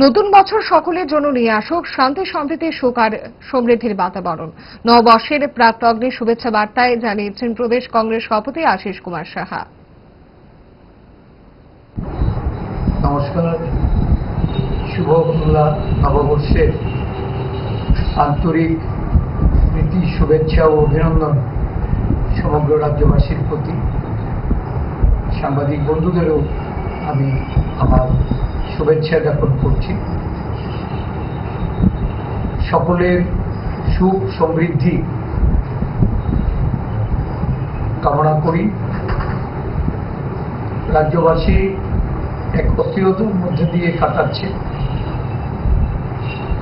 নতুন বছর সকলের জন্য নিয়ে আসুক শান্তি সম্প্রীতি সুখ আর সমৃদ্ধির বাতাবরণ। নববর্ষের প্রাক্লগ্নে শুভেচ্ছা বার্তায় জানিয়েছেন প্রদেশ কংগ্রেস সভাপতি আশিস কুমার সাহা। নমস্কার, শুভ বাংলা নববর্ষের আন্তরিক প্রীতি, শুভেচ্ছা ও অভিনন্দন সমগ্র রাজ্যবাসীর প্রতি। সাংবাদিক বন্ধুদেরও আমি আমার শুভেচ্ছা জ্ঞাপন করছি। সকলের সুখ সমৃদ্ধি কামনা করি। রাজ্যবাসী এক অস্থিরতার মধ্যে দিয়ে কাটাচ্ছে।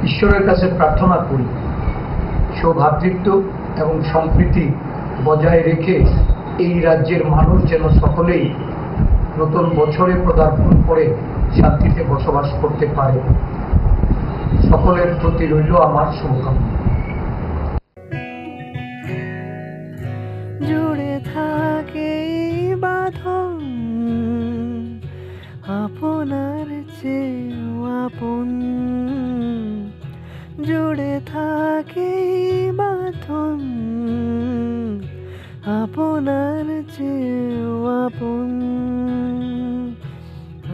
ঈশ্বরের কাছে প্রার্থনা করি সৌভ্রাতৃত্ব এবং সম্প্রীতি বজায় রেখে এই রাজ্যের মানুষ যেন সকলেই নতুন বছরে পদার্পণ করে শান্তিতে বসবাস করতে পারে। সকলের প্রতি রইল আমার শুভকামনা। জুড়ে থাকে বাঁধন আপনার চেয়েও আপন, জুড়ে থাকে বাঁধন আপনার চেয়েও আপন,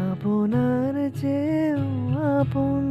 আপনার চেয়েও আপন।